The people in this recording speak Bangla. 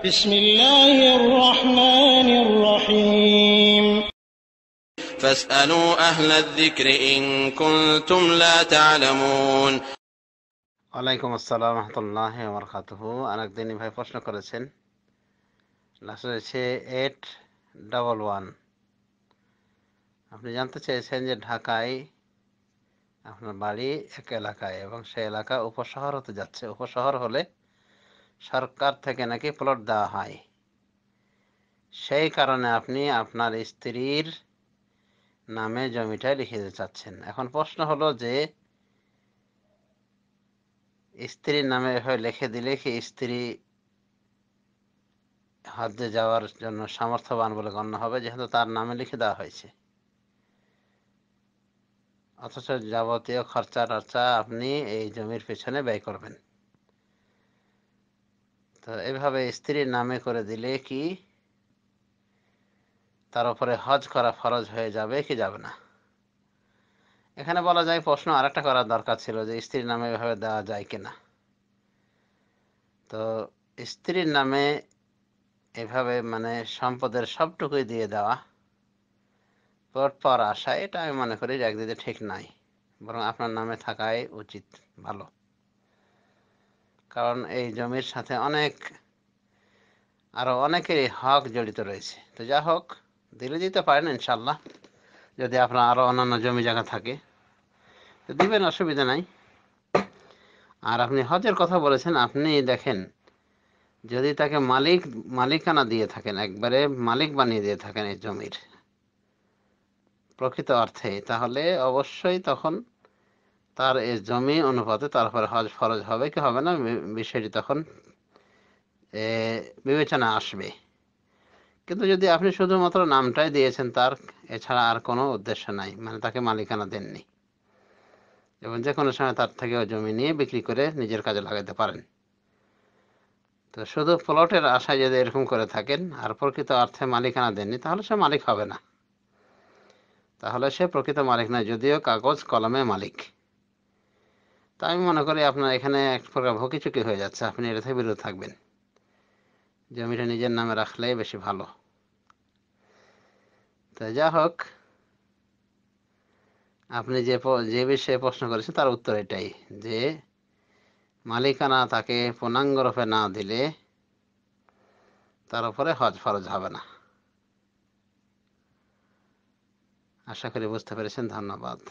بسم الله الرحمن الرحيم فاسألوا أهل الذكر إن كنتم لا تعلمون। ওয়ালাইকুম আসসালাম রহমতুল্লাহ বরকাতুহু। আরেকদিন ভাই প্রশ্ন করেছেন, লাস্ট হচ্ছে 811। আপনি জানতে চেয়েছেন যে ঢাকায় আপনার বাড়ি এক এলাকায় এবং সেই এলাকা উপশহর হতে যাচ্ছে। উপশহর হলে সরকার থেকে নাকি প্লট দেওয়া হয়, সেই কারণে আপনি আপনার স্ত্রীর নামে জমিটা লিখে দিতে চাচ্ছেন। এখন প্রশ্ন হলো যে স্ত্রীর নামে এভাবে লিখে দিলে কি স্ত্রী হজ্জে যাওয়ার জন্য সামর্থ্যবান বলে গণ্য হবে, যেহেতু তার নামে লিখে দেওয়া হয়েছে, অথচ যাবতীয় খরচা টর্চা আপনি এই জমির পেছনে ব্যয় করবেন। তো এভাবে স্ত্রীর নামে করে দিলে কি তার উপরে হজ করা ফরজ হয়ে যাবে কি যাবে না? এখানে বলা যায় প্রশ্ন আরেকটা করার দরকার ছিল যে স্ত্রীর নামে এভাবে দেওয়া যায় কিনা। তো স্ত্রীর নামে এভাবে মানে সম্পদের সবটুকুই দিয়ে দেওয়া প্লট পাওয়ার আশা, এটা আমি মনে করি যে একদিকে ঠিক নাই, বরং আপনার নামে থাকাই উচিত, ভালো। কারণ এই জমির সাথে আরো অনেকেরই হক জড়িত রয়েছে। তো যা হোক, দিলে দিতে পারেন ইনশাল্লাহ। যদি আপনার আরো অন্যান্য জমি জায়গা থাকে তো দিবেন, অসুবিধা নাই। আর আপনি হজের কথা বলেছেন, আপনি দেখেন যদি তাকে মালিকানা দিয়ে থাকেন, একবারে মালিক বানিয়ে দিয়ে থাকেন এই জমির প্রকৃত অর্থে, তাহলে অবশ্যই তখন তার এই জমি অনুপাতে তার উপর হজ ফরজ হবে কি হবে না, বিষয়টি তখন বিবেচনা আসবে। কিন্তু যদি আপনি শুধুমাত্র নামটাই দিয়েছেন তার, এছাড়া আর কোনো উদ্দেশ্য নাই, মানে তাকে মালিকানা দেননি, এবং যে কোনো সময় তার থেকে ওই জমি নিয়ে বিক্রি করে নিজের কাজে লাগাতে পারেন, তো শুধু প্লটের আশায় যদি এরকম করে থাকেন আর প্রকৃত অর্থে মালিকানা দেননি, তাহলে সে মালিক হবে না, তাহলে সে প্রকৃত মালিক নয়, যদিও কাগজ কলমে মালিক। তা আমি মনে করি আপনার এখানে এক প্রকার ভকিচুকি হয়ে যাচ্ছে, আপনি এটা থেকে বিরত থাকবেন, জমিটা নিজের নামে রাখলেই বেশি ভালো। তো যা হোক, আপনি যে বিষয়ে প্রশ্ন করেছেন তার উত্তর এটাই যে মালিকানা তাকে পূর্ণাঙ্গ রূপে না দিলে তার উপরে হজ ফরজ হবে না। আশা করি বুঝতে পেরেছেন। ধন্যবাদ।